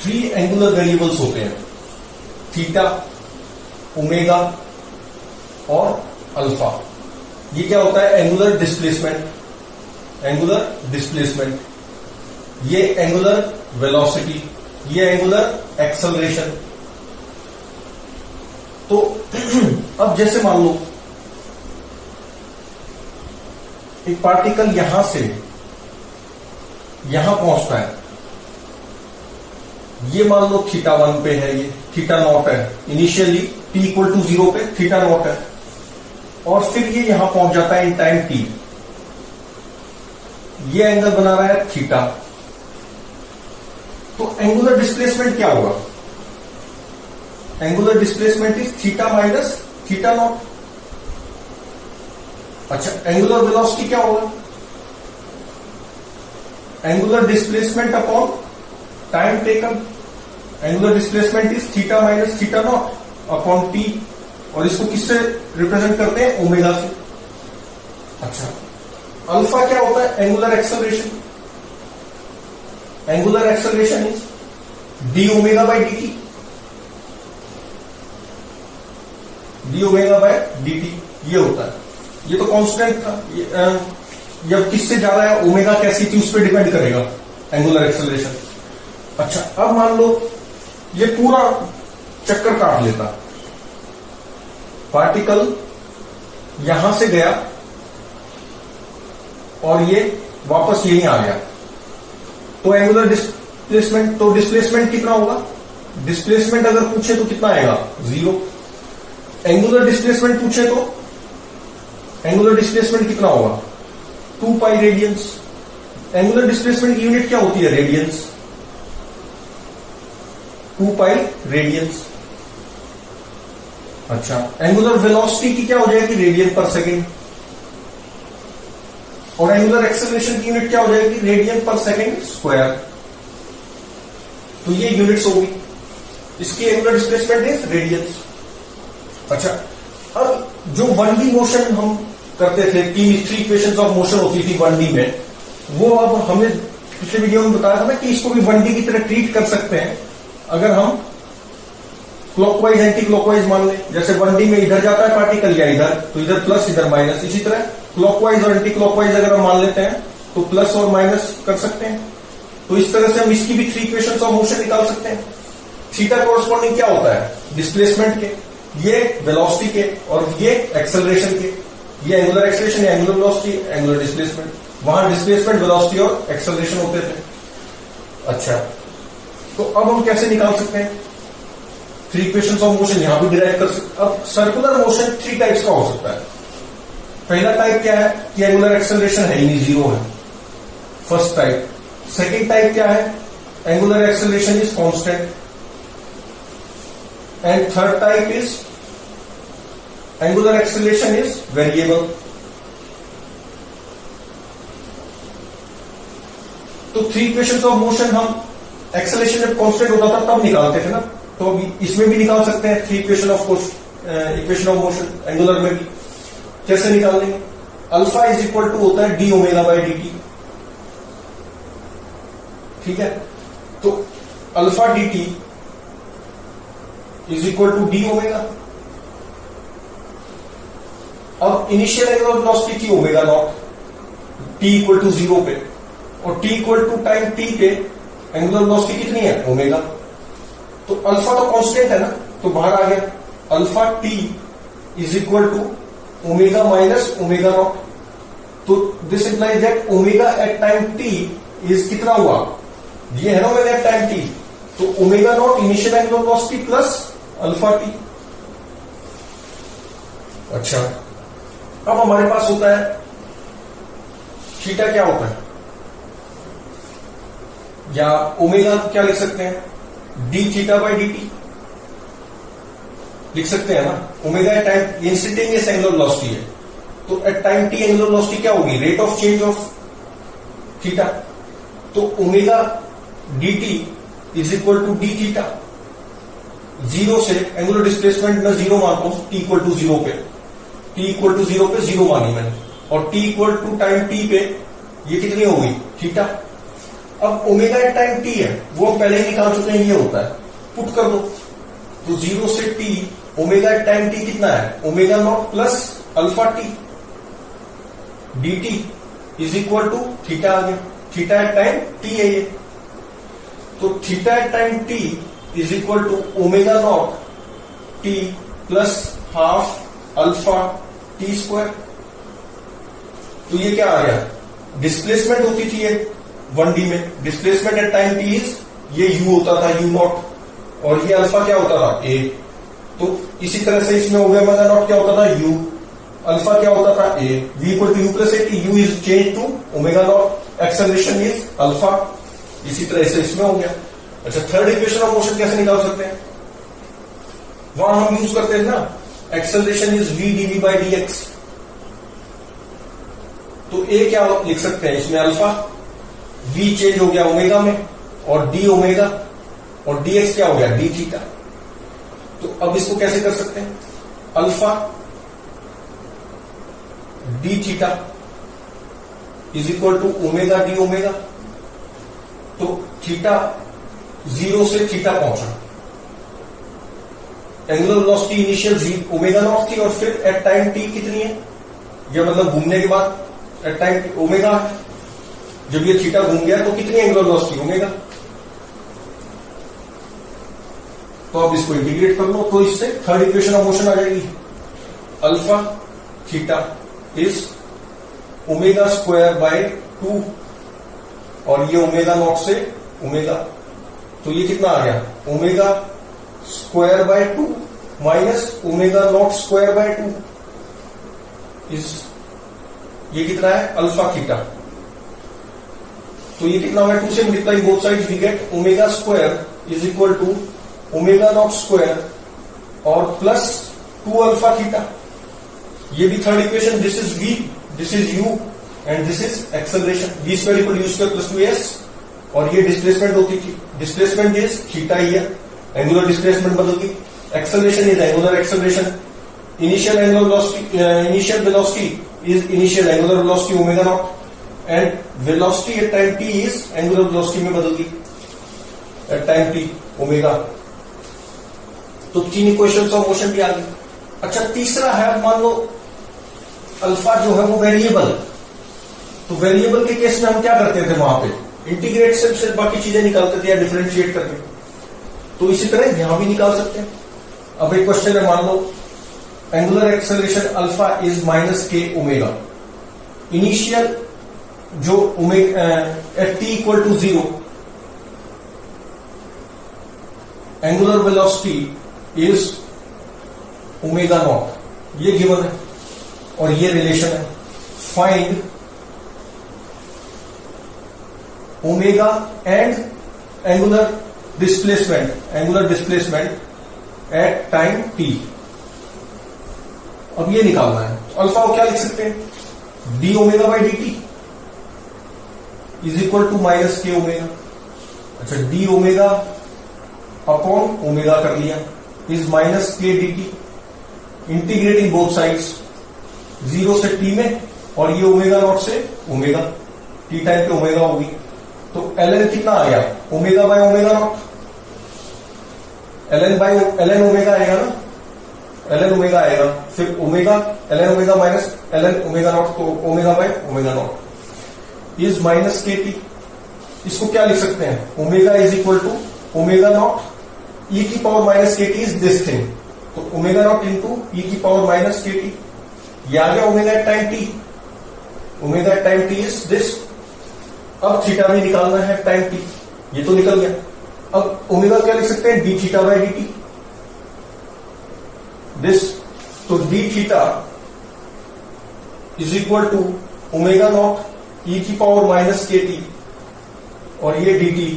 Three angular variables होते हैं, theta, omega और अल्फा। ये क्या होता है? एंगुलर डिस्प्लेसमेंट, एंगुलर डिस्प्लेसमेंट, ये एंगुलर वेलोसिटी, ये एंगुलर एक्सेलरेशन। तो अब जैसे मान लो एक पार्टिकल यहां से यहां पहुंचता है, ये मान लो थीटा 1 पे है, ये थीटा नॉट है, इनिशियली t इक्वल टू 0 पे थीटा नॉट है, और फिर ये यहां पहुंच जाता है इन टाइम t। ये एंगल बना रहा है थीटा, तो एंगुलर डिस्प्लेसमेंट क्या होगा? Angular displacement is theta minus theta naught. अच्छा, एंगुलर वेलोसिटी क्या होगा? Angular displacement upon time taken. Angular displacement is theta minus theta naught upon T, और इसको किससे रिप्रेजेंट करते हैं? ओमेगा से। अच्छा, अल्फा क्या होता है? Angular acceleration. Angular acceleration is D omega by d T, D omega by D t, ये होता है। ये तो कांस्टेंट था, जब किससे ज्यादा है, ओमेगा कैसी थी उस पर डिपेंड करेगा एंगुलर एक्सेलरेशन। अच्छा, अब मान लो ये पूरा चक्कर काट लेता, पार्टिकल यहां से गया और ये वापस यहीं आ गया, तो एंगुलर डिस्प्लेसमेंट, तो डिस्प्लेसमेंट कितना होगा? डिस्प्लेसमेंट अगर पूछे तो कितना आएगा? 0। एंगुलर डिस्प्लेसमेंट पूछे तो एंगुलर डिस्प्लेसमेंट कितना होगा? 2 पाई रेडियंस। एंगुलर डिस्प्लेसमेंट की यूनिट क्या होती है? रेडियंस। 2 पाई रेडियंस। अच्छा, एंगुलर वेलोसिटी की क्या हो जाएगी? Radian per second. और एंगुलर एक्सेलरेशन की यूनिट क्या हो जाएगी? Radian per second square. तो ये यूनिट्स होगी, इसकी एंगुलर डिस्प्लेसमेंट इज रेडियंस। अच्छा, अब जो 1D मोशन हम करते थे, 3 इक्वेशंस ऑफ मोशन होती थी 1D में, वो अब हमने पिछले वीडियो में बताया था ना कि इसको भी 1D की तरह ट्रीट कर सकते हैं अगर हम क्लॉकवाइज एंटी क्लॉकवाइज मान लें। जैसे 1D में इधर जाता है पार्टिकल या इधर, तो इधर प्लस इधर माइनस, इसी तरह क्लॉकवाइज और एंटी क्लॉकवाइज अगर हम मान लेते हैं तो प्लस और माइनस कर सकते हैं। तो इस तरह से हम इसकी भी 3 इक्वेशंस ऑफ मोशन निकाल सकते हैं। थीटा कोरस्पॉन्डिंग क्या होता है? डिस्प्लेसमेंट के, ये वेलोसिटी के, और ये एक्सेलरेशन के। ये angular acceleration, angular velocity, angular displacement. वहां डिस्प्लेसमेंट, वेलोसिटी और एक्सेलरेशन होते थे। अच्छा, तो अब हम कैसे निकाल सकते हैं 3 इक्वेशंस ऑफ मोशन? यहां भी डिराइव कर सकते। अब सर्कुलर मोशन 3 टाइप्स का हो सकता है। पहला टाइप क्या है कि एंगुलर एक्सेलरेशन है ही नहीं, 0 है, फर्स्ट टाइप। सेकेंड टाइप क्या है? Angular acceleration is constant. And third type is angular acceleration is variable. तो 3 इक्वेशंस ऑफ मोशन हम एक्सेलरेशन जब कांस्टेंट होता था तब निकालते थे ना, तो अभी इसमें भी निकाल सकते हैं 3 इक्वेशन ऑफ मोशन एंगुलर में भी। कैसे निकाल लेंगे? अल्फा इज इक्वल टू होता है d omega by d t, ठीक है? तो alpha d t is equal to d omega. अब इनिशियल एंगुलर वेलोसिटी थी omega not, t equal to 0 पे, और t equal to time t पे एंगुलर वेलोसिटी कितनी है? ओमेगा। तो अल्फा तो कांस्टेंट है ना, तो बाहर आ गया alpha t is equal to omega minus omega not. तो this implies that omega at time t is कितना हुआ? ये है ना ओमेगा एट टाइम टी, तो omega naught initial angular velocity plus alpha t. अच्छा, अब हमारे पास होता है थीटा क्या होता है, या ओमेगा क्या लिख सकते हैं? D theta by d t लिख सकते हैं ना। Omega at time instantaneous angular velocity है, तो at time t angular velocity क्या होगी? Rate of change of theta. तो omega d t is equal to d theta. 0 से एंगुलर डिस्प्लेसमेंट में 0 मानता हूं, टी इक्वल टू 0 पे, टी इक्वल टू 0 पे 0 मानी मैंने, और t equal to time t पे ये कितनी होगी? थीटा। अब ओमेगा एट टाइम टी है, वो हम पहले ही निकाल चुके हैं, ये होता है, पुट कर दो। तो 0 से t omega at time t कितना है, omega naught plus alpha t d t is equal to theta आ गया। थीटा एट टाइम टी है ये, तो theta at time t is equal to omega not t plus half alpha t square. तो ये क्या आ गया, डिस्प्लेसमेंट होती थी ये 1D में, displacement at time t is ये u होता था, u नॉट, और ये अल्फा क्या होता था, a। तो इसी तरह से इसमें ओमेगा नॉट क्या होता था, u, अल्फा क्या होता था, a। v equal to u plus a t, u is change to omega nought, acceleration is alpha. इसी तरह से इसमें हो गया। अच्छा, थर्ड इक्वेशन ऑफ मोशन कैसे निकाल सकते हैं, वहां हम यूज करते हैं ना, acceleration is v dv by dx। तो a क्या लिख सकते हैं इसमें, अल्फा, v चेंज हो गया ओमेगा में, और d ओमेगा, और dx क्या हो गया, d थीटा। तो अब इसको कैसे कर सकते हैं, alpha d theta is equal to omega d omega. तो थीटा 0 से थीटा पहुंचा, angular velocity initial omega nought थी, और फिर एट टाइम t कितनी है, या मतलब घूमने के बाद एट टाइम ओमेगा, जब ये थीटा घूम गया तो कितनी एंगुलर वेलोसिटी, ओमेगा। तो अब इसको इंटीग्रेट कर लो, तो इससे थर्ड इक्वेशन ऑफ मोशन आ जाएगी, alpha theta is omega square by 2, और ये ओमेगा नॉट से ओमेगा, तो ये कितना आ गया, omega square by 2 minus omega nought square by 2 is, ये कितना है, अल्फा थीटा। तो ये कितना है, 2 से multiply both sides, we get omega square is equal to omega nought square और प्लस 2 अल्फा थीटा। ये भी third equation, this is v, this is u, and this is acceleration, v square equal u square plus 2s, और ये displacement होती थी, displacement is theta here, angular displacement बदल गई, acceleration is angular acceleration, initial angular velocity, initial velocity is initial angular velocity omega naught, and velocity at time t is angular velocity में बदल गई at time t omega। तो 3 equations of motion भी आ गई। अच्छा, तीसरा है, मान लो अल्फा जो है वो वेरिएबल, तो वेरिएबल के केस में हम क्या करते थे, वहां पे इंटीग्रेट से बाकी चीजें निकालते थे या डिफरेंशिएट करके, तो इसी तरह यहां भी निकाल सकते हैं। अब एक क्वेश्चन है, मान लो angular acceleration alpha is minus k omega, initial जो omega at t equal to 0, angular velocity is omega naught, ये गिवन है और ये रिलेशन है। Find omega and angular displacement at time t. अब ये निकालना है, तो अल्फा को क्या लिख सकते हैं, d omega by d t is equal to minus k omega. अच्छा, डी ओमेगा अपॉन ओमेगा कर लिया, is minus k d t, integrating both sides 0 से टी में, और ये ओमेगा नॉट से ओमेगा, टी टाइम पे ओमेगा होगी, तो एल एन कितना आ गया, omega by omega nought, l n omega आएगा ना, एल एन ओमेगा आएगा, फिर omega l n omega minus L n omega not, तो omega by omega naught is minus k t. इसको क्या लिख सकते हैं, omega is equal to omega naught e की power minus k t is this thing, तो omega naught into e की power minus k t, ये आ गया omega at time t, omega at time t is this. अब theta भी निकालना है टाइम टी, ये तो निकल गया। अब ओमेगा क्या लिख सकते हैं, d theta by d t this, तो d theta is equal to omega naught e की पावर माइनस के टी, और ये d t,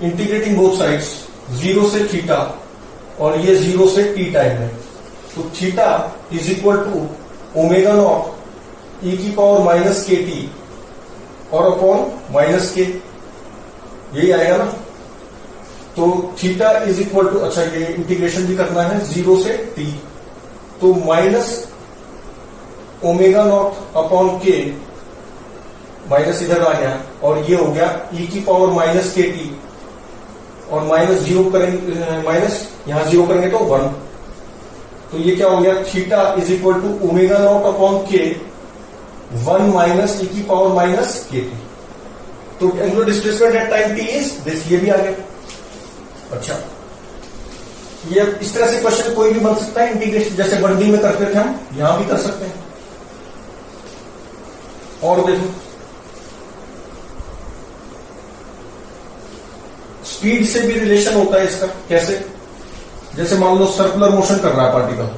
integrating both sides 0 से थीटा, और ये 0 से टी टाइम है, तो theta is equal to omega naught e की पावर माइनस के टी और अपॉन माइनस के, यही आएगा ना। तो थीटा इज इक्वल टू, अच्छा ये इंटीग्रेशन भी करना है 0 से टी, तो minus omega nought upon k, minus इधर आ गया, और ये हो गया e की पावर माइनस के टी, और माइनस जीरो करेंगे, माइनस यहां जीरो करेंगे तो 1, तो ये क्या हो गया theta is equal to omega nought upon k 1 minus e की पावर माइनस के टी। तो angular displacement at time t is this, ये भी आ गया। अच्छा, ये इस तरह से क्वेश्चन कोई भी बन सकता है इंटीग्रेशन, जैसे 1D में करते थे हम, यहां भी कर सकते हैं। और देखो स्पीड से भी रिलेशन होता है इसका, कैसे? जैसे मान लो सर्कुलर मोशन कर रहा है पार्टिकल,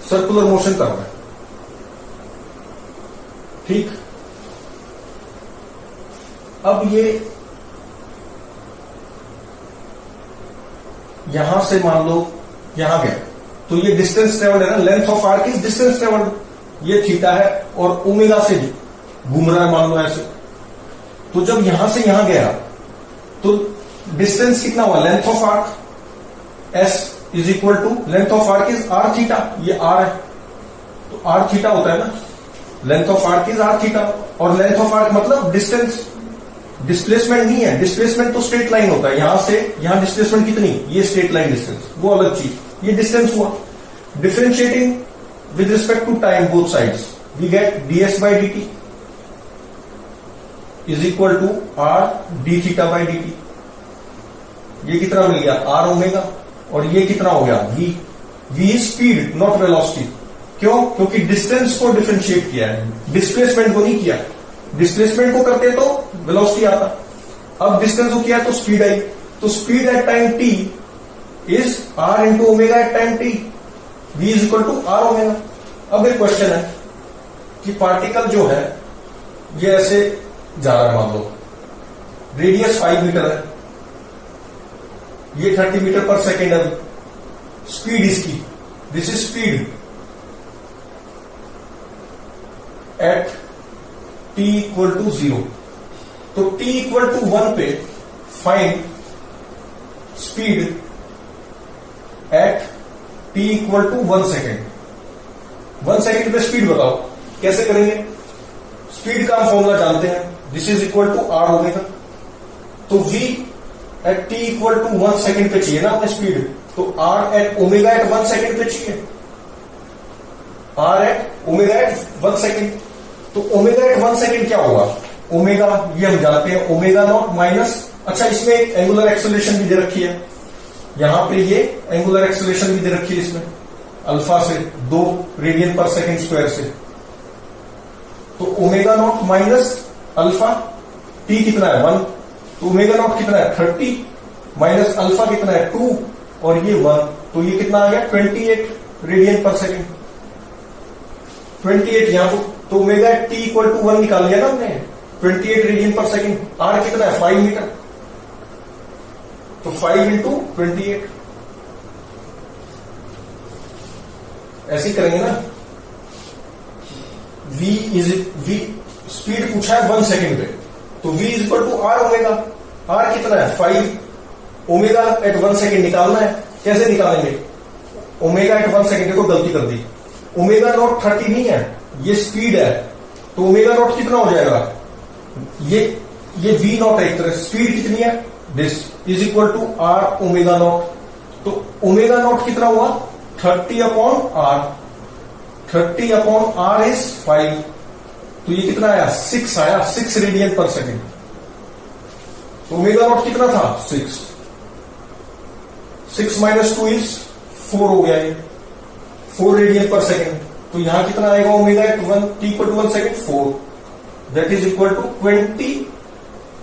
सर्कुलर मोशन कर रहा है, ठीक। अब ये यहां से मान लो यहां गया, तो ये डिस्टेंस ट्रेवल्ड है ना, length of arc is distance travelled, ये थीटा है, और ओमेगा से घूम रहा है मान लो ऐसे। तो जब यहां से यहां गया तो डिस्टेंस कितना हुआ, length of arc s is equal to length of arc is r theta, ये आर है, तो आर थीटा होता है ना, length of arc is r theta, और लेंथ ऑफ आर्क मतलब डिस्टेंस, डिस्प्लेसमेंट नहीं है, डिस्प्लेसमेंट तो स्ट्रेट लाइन होता है, यहां से यहां डिस्प्लेसमेंट कितनी, ये स्ट्रेट लाइन डिस्टेंस, वो अलग चीज, ये डिस्टेंस हुआ। Differentiating with respect to time both sides, we get ds by dt is equal to r d theta by d t. ये कितना मिल गया, आर ओमेगा, और ये कितना हो गया, v, v is speed not velocity. क्यों? क्योंकि डिस्टेंस को डिफरेंशिएट किया है, डिस्प्लेसमेंट को नहीं किया। डिस्प्लेसमेंट को करते तो वेलोसिटी आता, अब डिस्टेंस को किया तो स्पीड आई, तो speed at time t is r into omega at time t, v is equal to r omega. अब एक क्वेश्चन है कि पार्टिकल जो है ये ऐसे जा रहा है, मान लो रेडियस 5 मीटर है, ये 30 मीटर पर सेकेंड है, स्पीड इसकी, this is speed at t equal to 0, तो t इक्वल टू 1 पे find speed at t equal to 1 second. 1 second पे स्पीड बताओ, कैसे करेंगे? स्पीड का हम फॉर्मूला जानते हैं, this is equal to r omega, तो v at t equal to 1 second पे चाहिए ना हमें स्पीड, तो r at omega at 1 second पे चाहिए, r at omega at 1 second. तो ओमेगा एट 1 सेकेंड क्या होगा, ओमेगा ये हम जानते हैं, ओमेगा नॉट माइनस, अच्छा इसमें एक एंगुलर एक्सेलरेशन भी दे रखी है, यहां पे ये एंगुलर एक्सेलरेशन भी दे रखी है इसमें, अल्फा से 2 रेडियन पर सेकेंड स्क्वायर से, तो omega not minus alpha, T कितना है 1, तो ओमेगा नॉट कितना है 30 माइनस अल्फा कितना है 2, और ये 1, तो ये कितना आ गया 28 रेडियन पर सेकेंड, 28 यहां पर, तो ओमेगा टी इक्वल टू 1 निकाल लिया ना हमने, 28 रेडियन पर सेकेंड। आर कितना है 5 मीटर, तो 5 इंटू 28, ऐसे करेंगे ना। v स्पीड पूछा है 1 सेकेंड पे, तो v is equal to r omega, r कितना है 5, ओमेगा एट 1 सेकेंड निकालना है, कैसे निकालेंगे? ओमेगा एट 1 सेकेंड को गलती कर दी, ओमेगा नॉट 30 नहीं है, ये स्पीड है, तो ओमेगा नॉट कितना हो जाएगा, ये v नॉट है एक तरह, स्पीड कितनी है, this is equal to r omega not, तो ओमेगा नॉट कितना हुआ 30 upon r, 30 upon r is 5, तो ये कितना आया 6 आया, 6 रेडियन पर सेकेंड। तो ओमेगा नॉट कितना था 6, 6 माइनस 2 इज 4 हो गया, ये 4 रेडियन पर सेकेंड, तो यहां कितना आएगा omega at 1 t equal to 1 second 4, that is equal to 20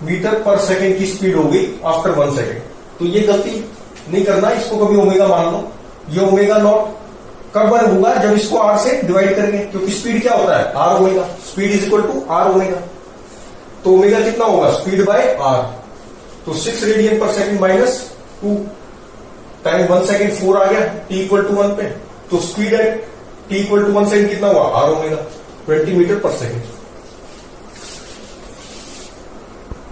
metre per second की स्पीड हो गई आफ्टर 1 सेकेंड। तो ये गलती नहीं करना, इसको कभी ओमेगा मान लो, ये ओमेगा नॉट कब बन होगा, जब इसको आर से डिवाइड करेंगे, क्योंकि स्पीड क्या होता है r omega, speed is equal to r omega, तो ओमेगा कितना होगा स्पीड बाय आर, तो 6 radian per second minus 2 time 1 second 4 आ गया t इक्वल टू 1 पे, तो speed at t equal to 1 second कितना हुआ r omega 20 metre per second.